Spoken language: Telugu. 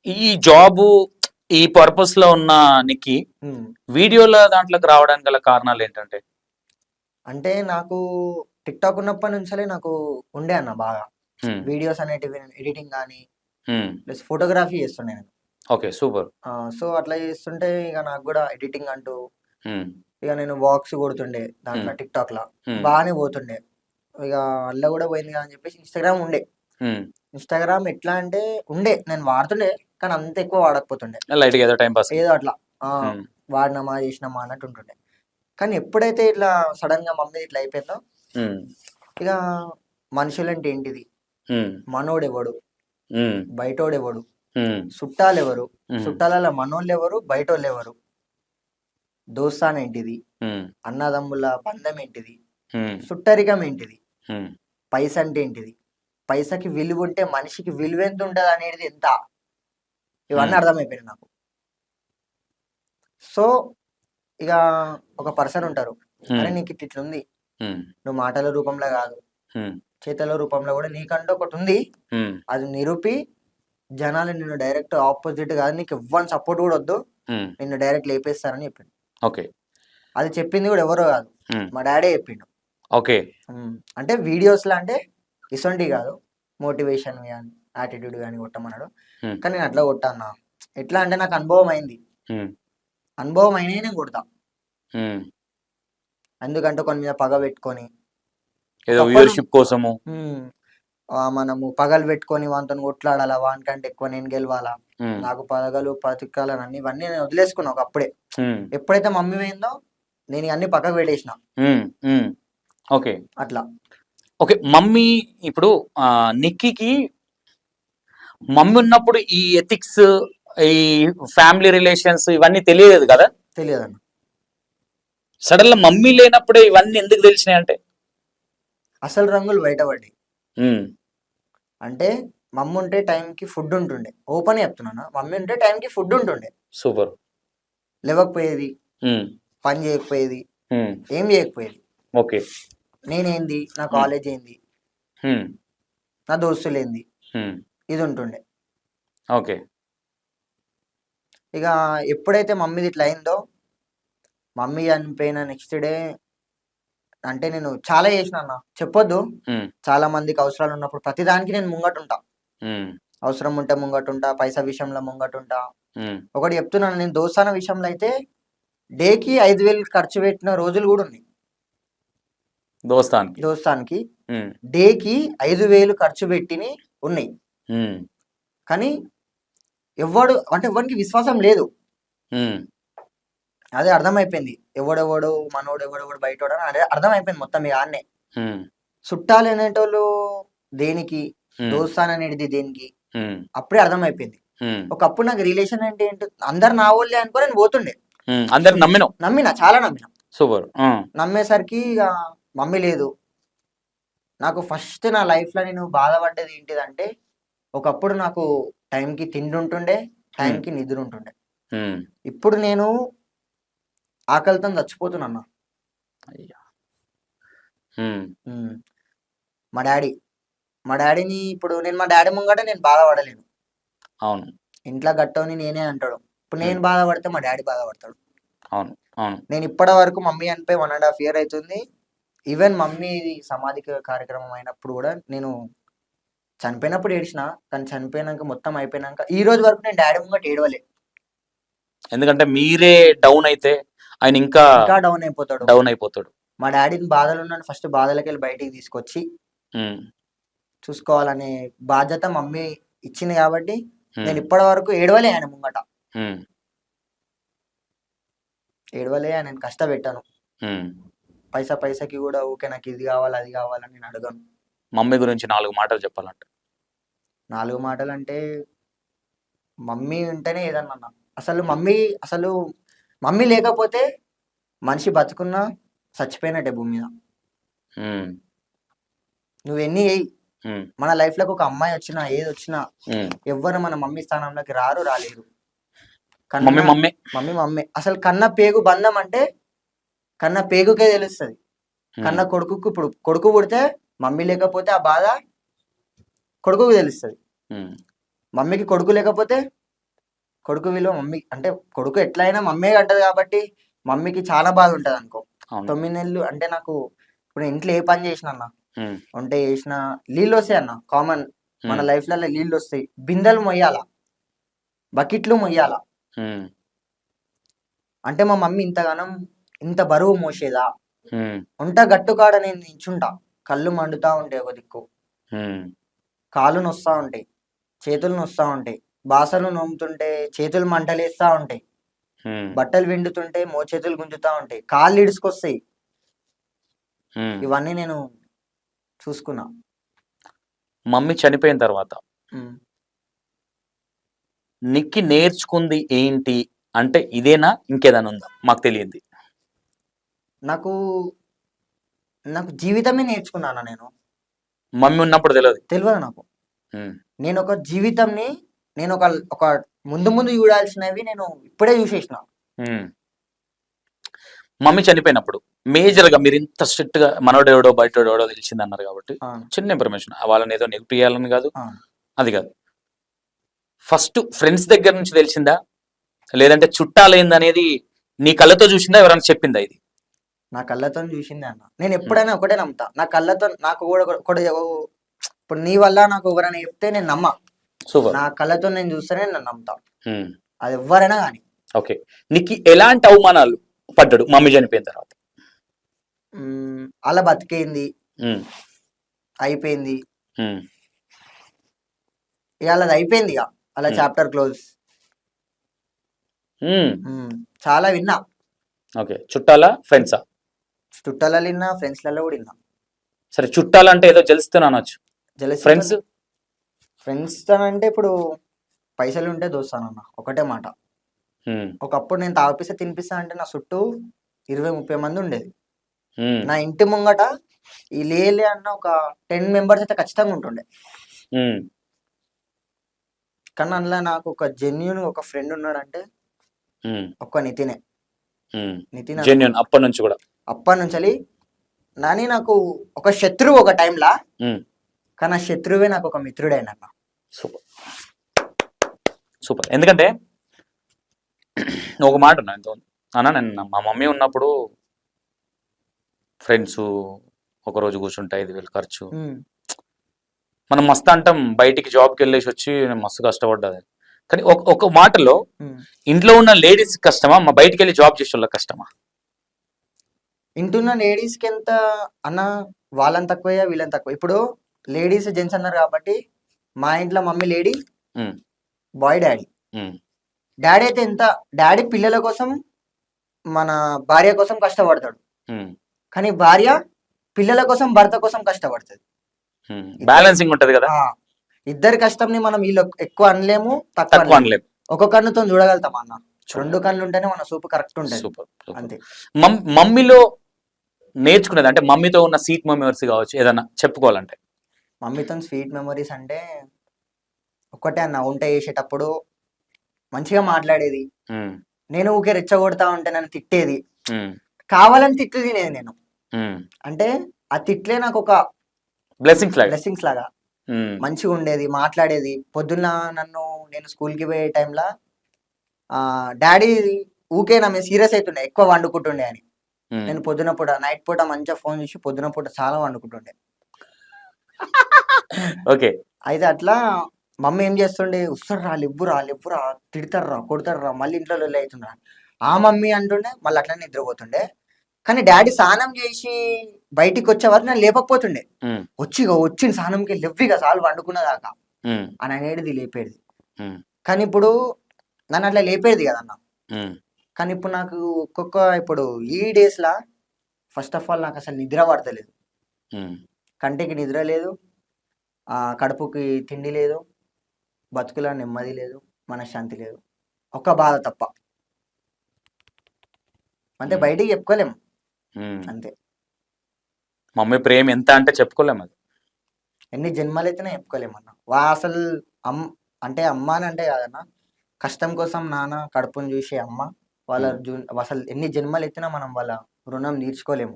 ఈ జాబు ఈ పర్పస్ లో ఉన్న నీకి ఉమ్. వీడియోల దాంట్లోకి రావడానికి గల కారణాలు ఏంటంటే? అంటే నాకు టిక్టాక్ ఉన్నప్పటి నుంచే నాకు ఉండే అన్న బాగా హ్మ్. వీడియోస్ అనేటివి ఎడిటింగ్ కానీ హ్మ్. ప్లస్ ఫోటోగ్రఫీ చేస్తుండే నేను. ఓకే. సూపర్. సో అట్లా చేస్తుంటే ఇక నాకు కూడా ఎడిటింగ్ అంటూ హ్మ్. ఇక నేను వాక్స్ కొడుతుండే దాంట్లో హ్మ్. టిక్టాక్ లా హ్మ్. బాగానే పోతుండే. ఇక అల్ల కూడా పోయింది కదా అని చెప్పేసి ఇన్స్టాగ్రామ్ ఉండే. హ్మ్. ఇన్స్టాగ్రామ్ ఎట్లా అంటే ఉండే నేను వాడుతుండే కానీ అంత ఎక్కువ వాడకపోతుండే. లైట్‌గా ఏదో టైమ్ పాస్‌కి. ఏదో అట్లా హ్మ్. వాడినామా చేసినామా అన్నట్టు ఉంటుండే. కానీ ఎప్పుడైతే ఇట్లా సడన్ గా మమ్మీ ఇట్లా అయిపోయిందో హ్మ్. ఇక మనుషులంటే ఏంటిది, హ్మ్. మనోడెవడు, హ్మ్. బయటోడెవడు, హ్మ్. చుట్టాలెవరు, హ్మ్. చుట్టాలలో మనోళ్ళెవరు, బయటోళ్ళెవరు, దోస్తాన్ ఏంటిది, హ్మ్. అన్నదమ్ముల బంధం ఏంటిది, హ్మ్. సుట్టరికం ఏంటిది, హ్మ్. పైస అంటే ఏంటిది, పైసకి విలువ ఉంటే మనిషికి విలువ ఎంత ఉంటుంది అనేది ఎంత, ఇవన్నీ హ్మ్. అర్థమైపోయినాయి నాకు. సో ఇక ఒక పర్సన్ ఉంటారు, అరే హ్మ్. నీకు ఇట్లా ఉంది, హ్మ్. నువ్వు మాటల రూపంలో కాదు హ్మ్. చేతల రూపంలో కూడా నీకంటూ ఒకటి ఉంది, హ్మ్. అది నిరూపి జనాలు నిన్ను డైరెక్ట్ ఆపోజిట్ కాదు, నీకు ఎవ్వని సపోర్ట్ కూడా వద్దు, హ్మ్. నిన్ను డైరెక్ట్ లేపేస్తారని చెప్పిండు. ఓకే. అది చెప్పింది కూడా ఎవరో కాదు, హ్మ్. మా డాడీ చెప్పిండు. ఓకే. అంటే వీడియోస్లో అంటే ఇసొంటి కాదు, మోటివేషన్ కానీ యాటిట్యూడ్ కానీ కొట్టమన్నాడు. హ్మ్. కానీ నేను అట్లా కొట్టాను. ఎట్లా అంటే నాకు అనుభవం అయింది, హ్మ్. అనుభవం అయినా నేను కొడతా. హ్మ్. ఎందుకంటే కొన్ని మీద పగ పెట్టుకొని ఏదో ఒకప్పుడు వ్యూవర్‌షిప్ కోసము. మనము పగలు పెట్టుకొని వానితో కొట్లాడాలా, వానికంటే ఎక్కువ నేను గెలవాలా, హ్మ్. నాకు పగలు పతికాలని అన్ని ఇవన్నీ నేను వదిలేసుకున్నా ఒకప్పుడే. హ్మ్. ఎప్పుడైతే మమ్మీ పోయిందో నేను ఇవన్నీ పక్కకు పెట్టేసిన. హ్మ్. హ్మ్. ఓకే. అట్లా ఓకే. మమ్మీ ఇప్పుడు నిక్కీకి మమ్మీ ఉన్నప్పుడు ఈ ఎథిక్స్, ఈ ఫ్యామిలీ రిలేషన్స్ ఇవన్నీ తెలియలేదు కదా? తెలియదన్న. సడన్‌గా మమ్మీ లేనప్పుడే ఇవన్నీ ఎందుకు తెలిసినాయంటే? అసలు రంగులు బయటపడ్డాయి. హ్మ్. అంటే మమ్మీ ఉంటే టైంకి ఫుడ్ ఉంటుండే, ఓపెన్ చెప్తున్నాను, మమ్మీ ఉంటే టైంకి ఫుడ్ ఉంటుండే, సూపర్. లేవకపోయేది, హ్మ్. పని చేయకపోయేది, హ్మ్. ఏం చేయకపోయేది. ఓకే. నేనేంది, నా హ్మ్. కాలేజ్ ఏంది, హ్మ్. నా దోస్తులు ఏంది, హ్మ్. ఇది ఉంటుండే. ఓకే. ఇక ఎప్పుడైతే మమ్మీది ఇట్లా అయిందో, మమ్మీ చనిపోయిన నెక్స్ట్ డే అంటే నేను చాలా చేసిన అన్న, చెప్పొద్దు. హ్మ్. చాలా మందికి అవసరాలు ఉన్నప్పుడు ప్రతిదానికి నేను ముంగటుంటా. హ్మ్. అవసరం ఉంటే ముంగటుంటా, పైసా విషయంలో ముంగటుంటా. హ్మ్. ఒకటి చెప్తున్నాను, నేను దోస్తాన విషయంలో అయితే డేకి 5,000 ఖర్చు పెట్టిన రోజులు కూడా ఉన్నాయి. దోస్తానికి. దోస్తానికి హ్మ్. డేకి 5,000 ఖర్చు పెట్టిని ఉన్నాయి. హ్మ్. కానీ ఎవరికి విశ్వాసం లేదు. హ్మ్. అదే అర్థమైపోయింది, ఎవడెవడు మనోడు, ఎవడెవడు బయటోడు అని అదే అర్థమైపోయింది మొత్తం ఇక ఆన్నే. హ్మ్. చుట్టాలు అనేటోళ్ళు దేనికి, హ్మ్. దోస్తాన్ అనేది దేనికి, హ్మ్. అప్పుడే అర్థమైపోయింది. హ్మ్. ఒకప్పుడు నాకు రిలేషన్ అంటే ఏంటి, అందరు నా వాళ్ళే అనుకో నేను పోతుండే. హ్మ్. అందరికి నమ్మినావు. నమ్మిన, చాలా నమ్మిన. సూపర్. ఆ! నమ్మేసరికి ఇక మమ్మీ లేదు. నాకు ఫస్ట్ నా లైఫ్లో నేను బాధపడ్డది ఏంటిదంటే, ఒకప్పుడు నాకు టైంకి తిండి ఉంటుండే, హ్మ్. టైంకి నిద్ర ఉంటుండే. హ్మ్. ఇప్పుడు నేను ఆకలితో చచ్చిపోతున్నా. అయ్యా! హ్మ్. మా డాడీ మా డాడీని ఇప్పుడు నేను మా డాడీ ముంగట నేను బాధపడలేను. అవును. ఇంట్లో గట్టోని నేనే అంటాడు. ఇప్పుడు హ్మ్. నేను బాధపడితే మా డాడీ బాధపడతాడు. అవును. అవును. నేను ఇప్పటి వరకు మమ్మీ చనిపోయి 1.5 ఇయర్ అవుతుంది. ఈవెన్ మమ్మీ సమాధి కార్యక్రమం అయినప్పుడు కూడా నేను చనిపోయినప్పుడు ఏడ్చిన, కానీ చనిపోయినాక మొత్తం అయిపోయినాక ఈ రోజు వరకు నేను డాడీ ముంగట ఏడవలే. ఎందుకంటే మీరే డౌన్ అయితే ఆయన ఇంకా ఇంకా డౌన్ అయిపోతాడు. డౌన్ అయిపోతాడు. మా డాడీని బాధలు ఉన్నాను ఫస్ట్ బాధలకెళ్ళి బయటికి తీసుకొచ్చి హ్మ్. చూసుకోవాలనే బాధ్యత మమ్మీ ఇచ్చింది కాబట్టి నేను హ్మ్. ఇప్పటి వరకు ఏడవలే ఆయన ముంగట. హ్మ్. ఏడవలే, నేను కష్టపెట్టాను. హ్మ్. పైసకి కూడా ఊకే నాకు ఇది కావాలి, అది కావాలని నేను అడగను. మమ్మీ గురించి 4 మాటలు చెప్పాలంటే? 4 మాటలంటే మమ్మీ ఉంటేనే ఏదన్నా అన్న. అసలు హ్మ్. అసలు మమ్మీ లేకపోతే మనిషి బతుకున్నా చచ్చిపోయినట్టే భూమి మీద. హ్మ్. నువ్వెన్ని చెయ్యి, హ్మ్. మన లైఫ్‌లోకి ఒక అమ్మాయి వచ్చినా, ఏదొచ్చినా హ్మ్. ఎవ్వరు మన మమ్మీ స్థానంలోకి రాలేరు. మమ్మీ కన్న మమ్మే. మమ్మీ. అసలు కన్న పేగు బంధం అంటే కన్న పేగుకే తెలుస్తది. హ్మ్. కన్న కొడుకుకు ఇప్పుడు కొడుకు పుడితే మమ్మీ లేకపోతే ఆ బాధ కొడుకుకి తెలుస్తది. హ్మ్. మమ్మీకి కొడుకు లేకపోతే కొడుకు విలువ మమ్మీ అంటే కొడుకు ఎట్లయినా మమ్మీ కట్టదు కాబట్టి మమ్మీకి చాలా బాధ ఉంటది అనుకో. అవును 9 నెలలు అంటే నాకు ఇప్పుడు ఇంట్లో ఏ పని చేసిన అన్న, ఉమ్, వంట చేసిన నీళ్ళు వస్తాయి అన్న, కామన్ మన ఉమ్, లైఫ్లలో నీళ్ళు వస్తాయి, బిందెలు మొయ్యాల, బకెట్లు మొయ్యాల. ఉమ్, అంటే మా మమ్మీ ఇంతగానం ఇంత బరువు మోసేదా? ఉమ్, వంట గట్టుకాడ నేను నించుంటా, కళ్ళు మండుతా ఉంటాయి ఒక దిక్కు, ఉమ్, కాళ్ళు నొస్తా ఉంటాయి, చేతులు నొస్తా ఉంటాయి, బాసలు నోముతుంటే చేతులు మంటలేస్తా ఉంటాయి, ఉమ్, బట్టలు విండుతుంటే మోచేతులు గుంజుతా ఉంటాయి, కాళ్ళు ఇడుచుకొస్తాయి. ఉమ్. ఇవన్నీ నేను చూసుకున్నా. మమ్మీ చనిపోయిన తర్వాత ఉమ్. నిక్కి నేర్చుకుంది ఏంటి అంటే ఇదేనా ఇంకేదైనా ఉందా మాకు తెలియంది. నాకు నాకు జీవితమే నేర్చుకున్నాను నేను. మమ్మీ ఉన్నప్పుడు తెలియదు. తెలియదు నాకు. ఉమ్, నేను ఒక జీవితంని నేను ఒక ఒక ముందు ముందు చూడాల్సినవి నేను ఇప్పుడే చూసేసిన. ఉమ్. మమ్మీ చనిపోయినప్పుడు మేజర్ గా మీరు ఇంత స్ట్రిక్ట్ గా మనోడెవడో బయటోడెవడో తెలిసింది అన్నారు కాబట్టి అవును, చిన్న ఇన్ఫర్మేషన్ వాళ్ళని ఏదో నెగిటివ్ చేయాలని కాదు, అవును. అది కాదు. ఫస్ట్ ఫ్రెండ్స్ దగ్గర నుంచి తెలిసిందా లేదంటే చుట్టాలైంది అనేది నీ కళ్ళతో చూసిందా ఎవరైనా చెప్పిందా ఇది? నా కళ్ళతో చూసిందే అన్న. నేను ఎప్పుడైనా ఒకటే నమ్ముతా, నా కళ్ళతో నాకు కూడా ఒకటి ఇప్పుడు నీ వల్ల నాకు ఎవరైనా చెప్తే నేను నమ్మా. సూపర్. నా కళ్ళతో నేను చూస్తేనే నేను నమ్ముతా, ఉమ్, అది ఎవరైనా కానీ. ఓకే. నీకు ఎలాంటి అవమానాలు పడ్డాడు మమ్మీ చనిపోయిన తర్వాత? అలా బతికేంది ఉమ్, అయిపోయింది, ఉమ్, ఇక అది అయిపోయింది, ఇక అలా చాప్టర్ క్లోజ్. ఉమ్, చాలా విన్నా, ఓకే. చుట్టాలా ఫ్రెండ్సా? చుట్టాలలో విన్నా, ఫ్రెండ్స్లలో కూడా విన్నా. సరే చుట్టాలంటే ఏదో తెలుస్తూనే అనొచ్చు, జలసి ఫ్రెండ్స్? ఫ్రెండ్స్ అంటే ఇప్పుడు పైసలు ఉంటే దోస్తానన్న, ఒకటే మాట. ఉమ్, ఒకప్పుడు నేను తాగిపిస్తా తినిపిస్తా అంటే నా చుట్టూ 20-30 మంది ఉండేది. ఉమ్, నా ఇంటి ముంగట ఈ లేలే అన్న ఒక 10 మెంబర్స్ అయితే ఖచ్చితంగా ఉంటుండే. ఉమ్, కానీ అందులో నాకు ఒక జెన్యున్ ఒక ఫ్రెండ్ ఉన్నాడంటే ఉమ్, ఒక్క నితినే. ఉమ్. నితిన్ జెన్యూన్ అప్పటి నుంచి కూడా. అప్పటి నుంచి నాని నాకు ఒక శత్రువు ఒక టైంలా, ఉమ్, కానీ ఆ శత్రువే నాకు ఒక మిత్రుడైన. Super super. ఎందుకంటే ఒక మాట ఉన్నా ఎంతో అన్నా, నేను మా మమ్మీ ఉన్నప్పుడు ఫ్రెండ్స్ ఒకరోజు కూర్చుంటే 5,000 ఖర్చు, మనం మస్తు అంటాం బయటికి జాబ్కి వెళ్ళేసి వచ్చి నేను మస్తు కష్టపడ్డది. కానీ ఒక మాటలో ఇంట్లో ఉన్న లేడీస్ కష్టమా మా బయటికి వెళ్ళి జాబ్ చేసే వాళ్ళకి కష్టమా? ఇంటున్న లేడీస్కి ఎంత అన్న, వాళ్ళని తక్కువ వీళ్ళని తక్కువ. ఇప్పుడు లేడీస్ జెంట్స్ అన్నారు కాబట్టి మా ఇంట్లో మమ్మీ లేడీ, ఉమ్, బాయ్ డాడీ. ఉమ్, డాడీ అయితే ఎంత, డాడీ పిల్లల కోసం మన భార్య కోసం కష్టపడతాడు, ఉమ్, కానీ భార్య పిల్లల కోసం భర్త కోసం కష్టపడుతుంది. ఉమ్. బ్యాలెన్సింగ్ ఉంటది కదా. ఇద్దరి కష్టంని మనం వీళ్ళు ఎక్కువ అనలేము, తక్కువ తక్కువ అనలేము. అనలేము. ఒక కన్నుతో చూడగలుగుతాం అన్న, 2 కళ్ళు ఉంటేనే మన సూపు కరెక్ట్ ఉంటుంది. సూపర్. అంతే. మమ్మీలో నేర్చుకునేది అంటే మమ్మీతో ఉన్న సీట్ మెమరీస్ కావచ్చు ఏదన్నా చెప్పుకోవాలంటే? మమ్మీతో స్వీట్ మెమరీస్ అంటే ఒక్కటే అన్న, వంట చేసేటప్పుడు మంచిగా మాట్లాడేది. ఉమ్, నేను ఊకే రెచ్చగొడతా ఉంటే నన్ను తిట్టేది, ఉమ్, కావాలని తిట్లు తినేది నేను. ఉమ్. అంటే ఆ తిట్లే నాకు ఒక బ్లెస్సింగ్స్ లాగా మంచిగా ఉండేది, మాట్లాడేది. పొద్దున్న నన్ను నేను స్కూల్కి పోయే టైంలో డాడీ ఊకే నా మీద సీరియస్ అవుతుండే, ఎక్కువ వండుకుంటుండే అని. నేను పొద్దున పూట నైట్ పూట మంచిగా ఫోన్ చేసి పొద్దున పూట చాలా వండుకుంటుండే. ఓకే. అయితే అట్లా మమ్మీ ఏం చేస్తుండే, వస్తారా లివ్వురా తిడతారా కొడతారా మళ్ళీ ఇంట్లో లొల్లి అవుతుండ్రా, ఆ మమ్మీ అంటుండే, మళ్ళీ అట్లనే నిద్రపోతుండే. కానీ డాడీ స్నానం చేసి బయటికి వచ్చే వరకు నేను లేపకపోతుండే. వచ్చింది స్నానంకి లెవ్విగా చాలు వండుకున్నదాకా అని అనేది లేపేది. కానీ ఇప్పుడు నన్ను అట్లా లేపేది కదన్న. కానీ ఇప్పుడు నాకు ఇప్పుడు ఈ డేస్లా ఫస్ట్ ఆఫ్ ఆల్ నాకు అసలు నిద్ర పడతలేదు, కంటికి నిద్ర లేదు, కడుపుకి తిండి లేదు, బతుకులో నెమ్మది లేదు, మనశ్శాంతి లేదు, ఒక బాధ తప్ప. అంటే బయటికి చెప్పుకోలేము, అంతే. మమ్మీ ప్రేమ ఎంత అంటే చెప్పుకోలేము, అది ఎన్ని జన్మలైతేనే చెప్పుకోలేమన్నా. అసలు అంటే అమ్మ అని అంటే కాదన్నా, కష్టం కోసం నాన్న కడుపుని చూసే అమ్మ వాళ్ళ అసలు ఎన్ని జన్మలు ఎత్తినా మనం వాళ్ళ రుణం తీర్చుకోలేము.